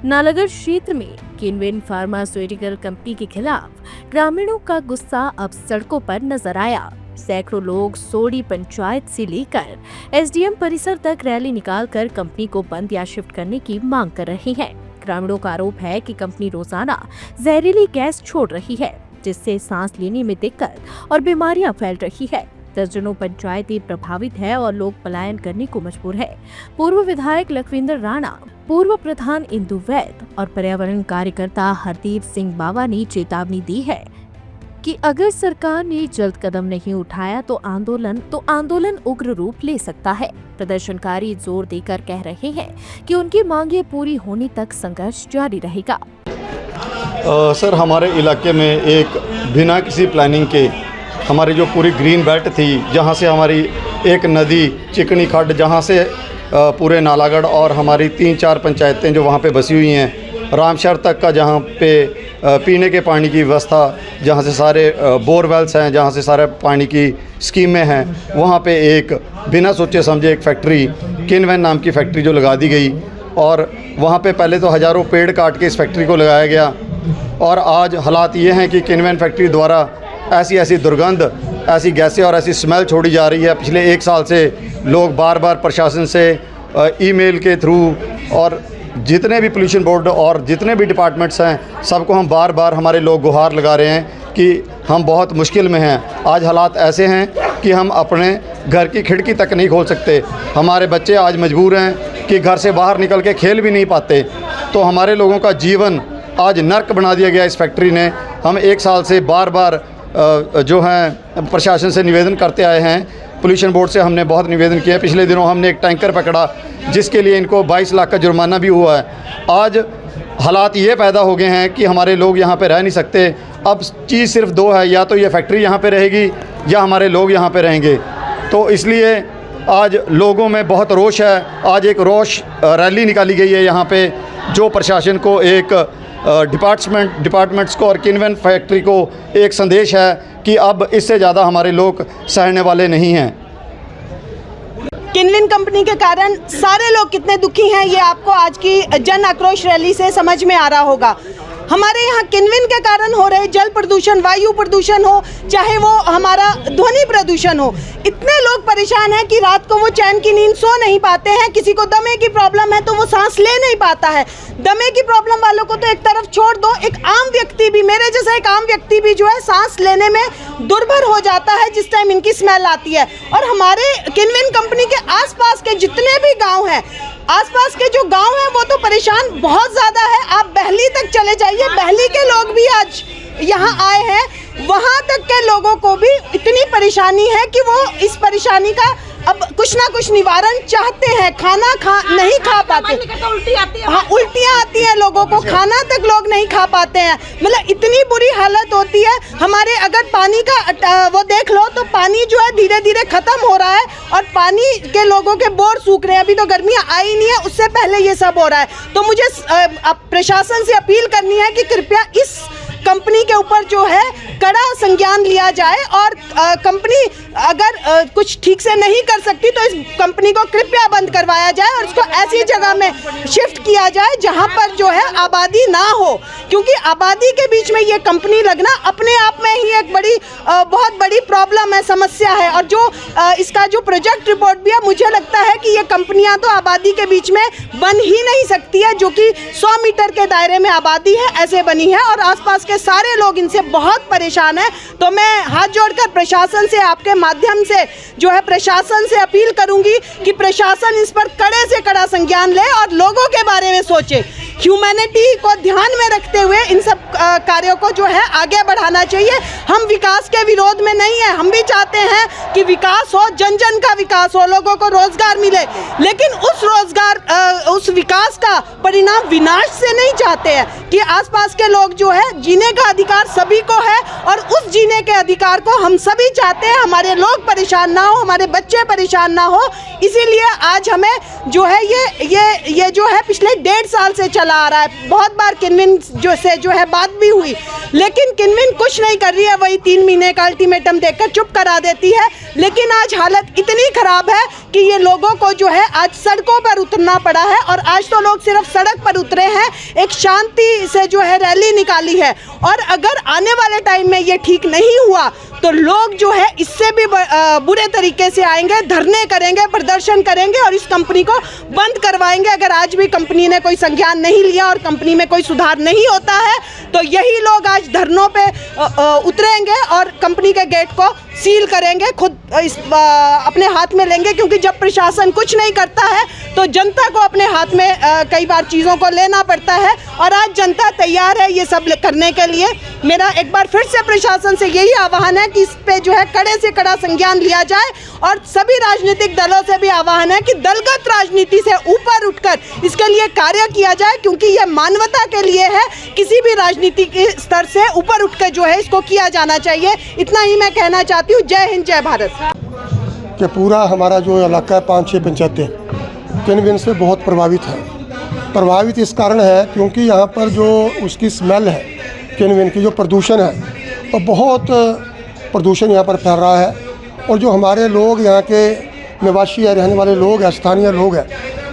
नालागढ़ क्षेत्र में किनविन pharmaceutical company के खिलाफ ग्रामीणों का गुस्सा अब सड़कों पर नजर आया। सैकड़ों लोग सोडी पंचायत से लेकर एसडीएम परिसर तक रैली निकालकर कंपनी को बंद या शिफ्ट करने की मांग कर रहे हैं। ग्रामीणों का आरोप है कि कंपनी रोजाना जहरीली गैस छोड़ रही है, जिससे सांस लेने में दिक्कत और बीमारियां फैल रही है। दर्जनों पंचायतें प्रभावित है और लोग पलायन करने को मजबूर है। पूर्व विधायक लखविंदर राणा, पूर्व प्रधान इंदु वैद और पर्यावरण कार्यकर्ता हरदीप सिंह बावा ने चेतावनी दी है कि अगर सरकार ने जल्द कदम नहीं उठाया तो आंदोलन उग्र रूप ले सकता है। प्रदर्शनकारी जोर देकर कह रहे हैं कि उनकी मांगे पूरी होने तक संघर्ष जारी रहेगा। सर, हमारे इलाके में एक बिना किसी प्लानिंग के हमारी जो पूरी ग्रीन बेल्ट थी, जहाँ से हमारी एक नदी चिकनी खड्ड, जहाँ से पूरे नालागढ़ और हमारी 3-4 पंचायतें जो वहाँ पे बसी हुई हैं, रामशहर तक का, जहाँ पे पीने के पानी की व्यवस्था, जहाँ से सारे बोरवेल्स हैं, जहाँ से सारे पानी की स्कीमें हैं, वहाँ पे एक बिना सोचे समझे एक फैक्ट्री किनविन नाम की फैक्ट्री जो लगा दी गई। और वहाँ पे पहले तो हज़ारों पेड़ काट के इस फैक्ट्री को लगाया गया और आज हालात ये हैं कि किनविन फैक्ट्री द्वारा ऐसी दुर्गंध, ऐसी गैसें और ऐसी स्मेल छोड़ी जा रही है। पिछले 1 साल से लोग बार बार प्रशासन से ईमेल के थ्रू और जितने भी पोल्यूशन बोर्ड और जितने भी डिपार्टमेंट्स हैं, सबको हम बार बार हमारे लोग गुहार लगा रहे हैं कि हम बहुत मुश्किल में हैं। आज हालात ऐसे हैं कि हम अपने घर की खिड़की तक नहीं खोल सकते। हमारे बच्चे आज मजबूर हैं कि घर से बाहर निकल के खेल भी नहीं पाते। तो हमारे लोगों का जीवन आज नर्क बना दिया गया इस फैक्ट्री ने। हम 1 साल से बार बार जो हैं प्रशासन से निवेदन करते आए हैं। पोल्यूशन बोर्ड से हमने बहुत निवेदन किया। पिछले दिनों हमने एक टैंकर पकड़ा जिसके लिए इनको 22 लाख का जुर्माना भी हुआ है। आज हालात ये पैदा हो गए हैं कि हमारे लोग यहाँ पे रह नहीं सकते। अब चीज़ सिर्फ 2 है, या तो ये फैक्ट्री यहाँ पे रहेगी या हमारे लोग यहाँ पे रहेंगे। तो इसलिए आज लोगों में बहुत रोष है। आज एक रोष रैली निकाली गई है यहाँ पे, जो प्रशासन को एक डिपार्टमेंट्स को और किनविन फैक्ट्री को एक संदेश है कि अब इससे ज़्यादा हमारे लोग सहने वाले नहीं हैं। किनविन कंपनी के कारण सारे लोग कितने दुखी हैं, ये आपको आज की जन आक्रोश रैली से समझ में आ रहा होगा। हमारे यहाँ किनविन के कारण हो रहे जल प्रदूषण, वायु प्रदूषण हो, चाहे वो हमारा ध्वनि प्रदूषण हो, इतने लोग परेशान हैं कि रात को वो चैन की नींद सो नहीं पाते हैं। किसी को दमे की प्रॉब्लम है तो वो सांस ले नहीं पाता है। दमे की प्रॉब्लम वालों को तो एक तरफ छोड़ दो, एक आम व्यक्ति भी, मेरे जैसा एक आम व्यक्ति भी जो है सांस लेने में दुर्भर हो जाता है जिस टाइम इनकी स्मेल आती है। और हमारे किनविन कंपनी के आसपास के जितने भी गाँव हैं, आसपास के जो गांव हैं वो तो परेशान बहुत ज़्यादा है। आप बहली तक चले जाइए, बहली के लोग भी आज यहाँ आए हैं। वहाँ तक के लोगों को भी इतनी परेशानी है कि वो इस परेशानी का अब कुछ ना कुछ निवारण चाहते हैं। खाना नहीं खा पाते, हाँ, उल्टियाँ आती हैं लोगों को, खाना तक लोग नहीं खा पाते हैं। मतलब इतनी बुरी हालत होती है। हमारे अगर पानी का वो देख लो तो पानी जो है धीरे धीरे ख़त्म हो रहा है और पानी के लोगों के बोर सूख रहे हैं। अभी तो गर्मियाँ आई नहीं है, उससे पहले ये सब हो रहा है। तो मुझे प्रशासन से अपील करनी है कि कृपया इस कंपनी के ऊपर जो है कड़ा संज्ञान लिया जाए और कंपनी अगर कुछ ठीक से नहीं कर सकती तो इस कंपनी को कृपया बंद करवाया जाए और इसको ऐसी जगह में शिफ्ट किया जाए जहां पर जो है आबादी ना हो, क्योंकि आबादी के बीच में ये कंपनी लगना अपने आप में ही एक बहुत बड़ी प्रॉब्लम है, समस्या है। और जो इसका जो प्रोजेक्ट रिपोर्ट भी है, मुझे लगता है कि ये कंपनियां तो आबादी के बीच में बन ही नहीं सकती है, जो कि 100 मीटर के दायरे में आबादी है ऐसे बनी है और आसपास के सारे लोग इनसे बहुत परेशान हैं। तो मैं हाथ जोड़कर प्रशासन से, आपके माध्यम से जो है प्रशासन से अपील करूंगी कि प्रशासन इस पर कड़े से कड़ा संज्ञान ले और लोगों के बारे में सोचे। ह्यूमैनिटी को ध्यान में रखते हुए इन सब कार्यों को जो है आगे बढ़ाना चाहिए। हम विकास के विरोध में नहीं है, हम भी चाहते हैं कि विकास हो, जन जन का विकास हो, लोगों को रोजगार मिले, लेकिन उस विकास का परिणाम विनाश से नहीं चाहते हैं कि आसपास के लोग जो है जीने का अधिकार सभी को है और उस जीने के अधिकार को हम सभी चाहते हैं। हमारे लोग परेशान ना हो, हमारे बच्चे परेशान ना हो, इसीलिए आज हमें जो है ये जो है पिछले 1.5 साल से चल चला आ रहा है। बहुत बार किन्विन जो है बात भी हुई, लेकिन किन्विन कुछ नहीं कर रही है, वही 3 महीने का अल्टीमेटम देकर चुप करा देती है। लेकिन आज हालत इतनी खराब है कि ये लोगों को जो है आज सड़कों पर उतरना पड़ा है, और आज तो लोग सिर्फ सड़क पर उतरे हैं, एक शांति से जो है रैली निकाली है। और अगर आने वाले टाइम में ये ठीक नहीं हुआ तो लोग जो है इससे भी बुरे तरीके से आएंगे, धरने करेंगे, प्रदर्शन करेंगे और इस कंपनी को बंद करवाएंगे। अगर आज भी कंपनी ने कोई संज्ञान नहीं लिया और कंपनी में कोई सुधार नहीं होता है तो यही लोग आज धरनों पे उतरेंगे और कंपनी के गेट को सील करेंगे, खुद अपने हाथ में लेंगे। क्योंकि जब प्रशासन कुछ नहीं करता है तो जनता को अपने हाथ में कई बार चीज़ों को लेना पड़ता है, और आज जनता तैयार है ये सब करने के लिए। मेरा एक बार फिर से प्रशासन से यही आह्वान है कि इस पे जो है कड़े से कड़ा संज्ञान लिया जाए, और सभी राजनीतिक दलों से भी आह्वान है कि दलगत राजनीति से ऊपर उठकर इसके लिए कार्य किया जाए, क्योंकि यह मानवता के लिए है। किसी भी राजनीति के स्तर से ऊपर उठकर जो है इसको किया जाना चाहिए। इतना ही मैं कहना चाहती हूँ। जय हिंद, जय भारत। कि पूरा हमारा जो इलाका है 5-6 पंचायतें किन्विन से बहुत प्रभावित है। प्रभावित इस कारण है क्योंकि यहाँ पर जो उसकी स्मेल है, किन्विन की जो प्रदूषण है, तो बहुत प्रदूषण यहाँ पर फैल रहा है। और जो हमारे लोग यहाँ के निवासी है, रहने वाले लोग हैं, स्थानीय लोग हैं,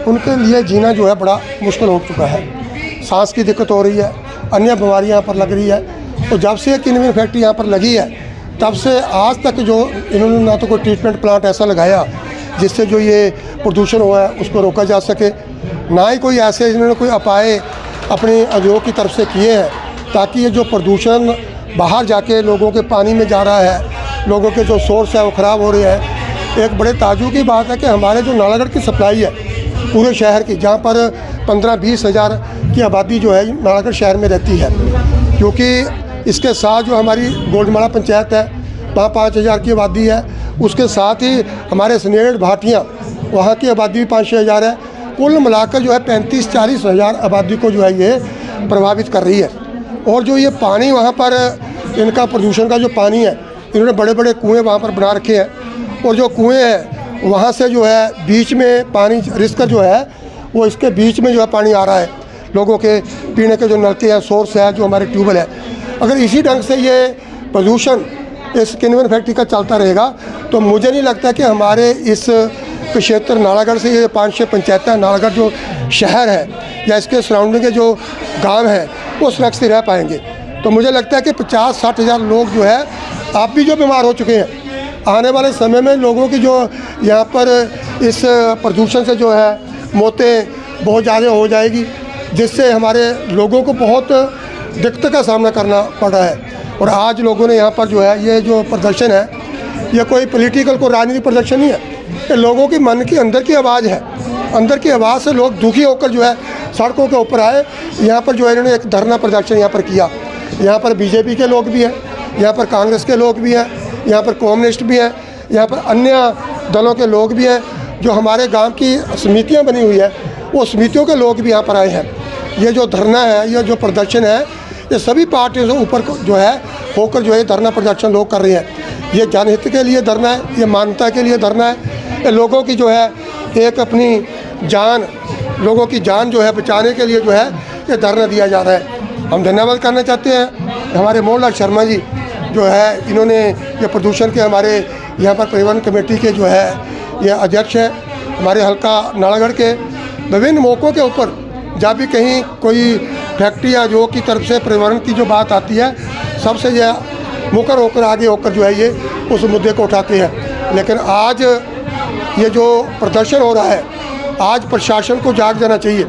उनके लिए जीना जो है बड़ा मुश्किल हो चुका है। सांस की दिक्कत हो रही है, अन्य बीमारियाँ यहाँ पर लग रही है। तो जब से किन्विन फैक्ट्री यहाँ पर लगी है तब से आज तक जो इन्होंने ना तो कोई ट्रीटमेंट प्लांट ऐसा लगाया जिससे जो ये प्रदूषण हुआ है उसको रोका जा सके, ना ही कोई ऐसे इन्होंने कोई उपाय अपने उद्योग की तरफ से किए हैं ताकि ये जो प्रदूषण बाहर जाके लोगों के पानी में जा रहा है, लोगों के जो सोर्स है वो ख़राब हो रहे हैं। एक बड़े ताज्जुब की बात है कि हमारे जो नालागढ़ की सप्लाई है पूरे शहर की, जहाँ पर 15-20 हज़ार की आबादी जो है नालागढ़ शहर में रहती है, क्योंकि इसके साथ जो हमारी गोल्डमाड़ा पंचायत है वहाँ 5,000 की आबादी है, उसके साथ ही हमारे सनेड़ भाटियाँ वहाँ की आबादी भी 5-6 हज़ार है। कुल मिलाकर जो है 35-40 हज़ार आबादी को जो है ये प्रभावित कर रही है। और जो ये पानी वहाँ पर इनका प्रदूषण का जो पानी है, इन्होंने बड़े बड़े कुएँ वहाँ पर बना रखे हैं, और जो कुएँ हैं वहाँ से जो है बीच में पानी रिस्क जो है वो इसके बीच में जो है पानी आ रहा है। लोगों के पीने के जो नलके हैं, सोर्स है, जो हमारे ट्यूबवेल है, अगर इसी ढंग से ये प्रदूषण इस किन्विन फैक्ट्री का चलता रहेगा तो मुझे नहीं लगता कि हमारे इस क्षेत्र नालागढ़ से ये 5-6 पंचायतें, नालागढ़ जो शहर है या इसके सराउंडिंग के जो गांव हैं वो सुरक्षित रह पाएंगे। तो मुझे लगता है कि 50-60 हज़ार लोग जो है आप भी जो बीमार हो चुके हैं, आने वाले समय में लोगों की जो यहाँ पर इस प्रदूषण से जो है मौतें बहुत ज़्यादा हो जाएगी, जिससे हमारे लोगों को बहुत दिक्कत का सामना करना पड़ रहा है। और आज लोगों ने यहाँ पर जो है ये जो प्रदर्शन है, ये कोई पॉलिटिकल को राजनीतिक प्रदर्शन नहीं है, ये लोगों की मन की अंदर की आवाज़ है। अंदर की आवाज़ से लोग दुखी होकर जो है सड़कों के ऊपर आए। यहाँ पर जो है इन्होंने एक धरना प्रदर्शन यहाँ पर किया। यहाँ पर बीजेपी के लोग भी हैं, यहाँ पर कांग्रेस के लोग भी हैं, यहाँ पर कम्युनिस्ट भी हैं, यहाँ पर अन्य दलों के लोग भी हैं। जो हमारे गांव की समितियाँ बनी हुई है वो समितियों के लोग भी यहाँ पर आए हैं। ये जो धरना है, ये जो प्रदर्शन है, ये सभी पार्टियों से ऊपर जो है होकर जो है धरना प्रदर्शन लोग कर रहे हैं। ये जनहित के लिए धरना है, ये मानवता के लिए धरना है, ये लोगों की जो है एक अपनी जान, लोगों की जान जो है बचाने के लिए जो है ये धरना दिया जा रहा है। हम धन्यवाद करना चाहते हैं हमारे मोहनलाल शर्मा जी जो है, इन्होंने ये प्रदूषण के हमारे यहाँ पर परिवहन कमेटी के जो है ये अध्यक्ष हैं, हमारे हल्का नालागढ़ के। विभिन्न मौक़ों के ऊपर जब भी कहीं कोई फैक्ट्री या जो की तरफ से परिवहन की जो बात आती है, सबसे यह मुकर होकर आगे होकर जो है ये उस मुद्दे को उठाते हैं। लेकिन आज ये जो प्रदर्शन हो रहा है, आज प्रशासन को जाग जाना चाहिए,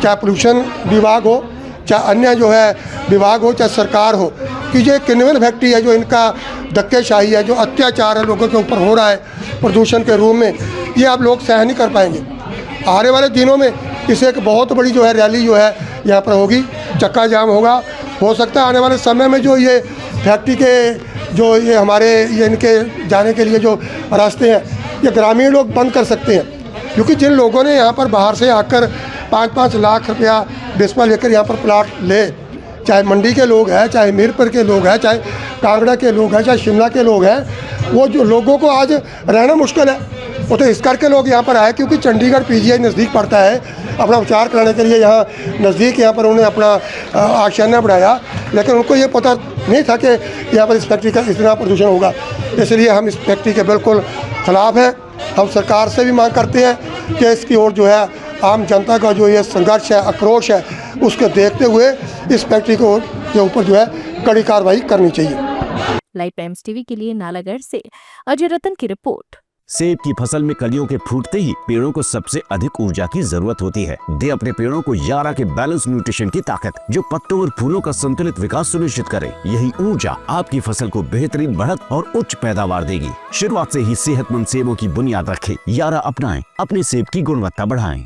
चाहे पोल्यूशन विभाग हो, चाहे अन्य जो है विभाग हो, चाहे सरकार हो, कि जो किन्विन फैक्ट्री है, जो इनका धक्केशाही है, जो अत्याचार है लोगों के ऊपर हो रहा है प्रदूषण के रूप में, ये आप लोग सहन नहीं कर पाएंगे। आने वाले दिनों में इसे एक बहुत बड़ी जो है रैली जो है यहाँ पर होगी, चक्का जाम होगा। हो सकता है आने वाले समय में जो ये फैक्ट्री के जो ये हमारे ये इनके जाने के लिए जो रास्ते हैं ये ग्रामीण लोग बंद कर सकते हैं, क्योंकि जिन लोगों ने यहाँ पर बाहर से आकर 5-5 लाख रुपया बिस्वा लेकर यहाँ पर प्लाट ले, चाहे मंडी के लोग हैं, चाहे मीरपुर के लोग हैं, चाहे कांगड़ा के लोग हैं, चाहे शिमला के लोग हैं, वो जो लोगों को आज रहना मुश्किल है। वो तो इस करके लोग यहाँ पर आए क्योंकि चंडीगढ़ पीजीआई नज़दीक पड़ता है, अपना उपचार कराने के लिए यहाँ नज़दीक यहाँ पर उन्होंने अपना आशियाना बढ़ाया, लेकिन उनको ये पता नहीं था कि यहाँ पर इस फैक्ट्री का इतना प्रदूषण होगा। इसलिए हम इस फैक्ट्री के बिल्कुल ख़िलाफ़ हैं। हम सरकार से भी मांग करते हैं कि इसकी ओर जो है आम जनता का जो ये संघर्ष है, आक्रोश है, उसको देखते हुए इस फैक्ट्री को के ऊपर जो है कड़ी कार्रवाई करनी चाहिए। लाइव टाइम्स टीवी के लिए नालागढ़ से अजय रतन की रिपोर्ट। सेब की फसल में कलियों के फूटते ही पेड़ों को सबसे अधिक ऊर्जा की जरूरत होती है। दे अपने पेड़ों को यारा के बैलेंस न्यूट्रिशन की ताकत, जो पत्तों और फूलों का संतुलित विकास सुनिश्चित करे। यही ऊर्जा आपकी फसल को बेहतरीन बढ़त और उच्च पैदावार देगी। शुरुआत से ही सेहतमंद सेबों की बुनियाद रखें। यारा अपनाएं, अपने सेब की गुणवत्ता बढ़ाएं।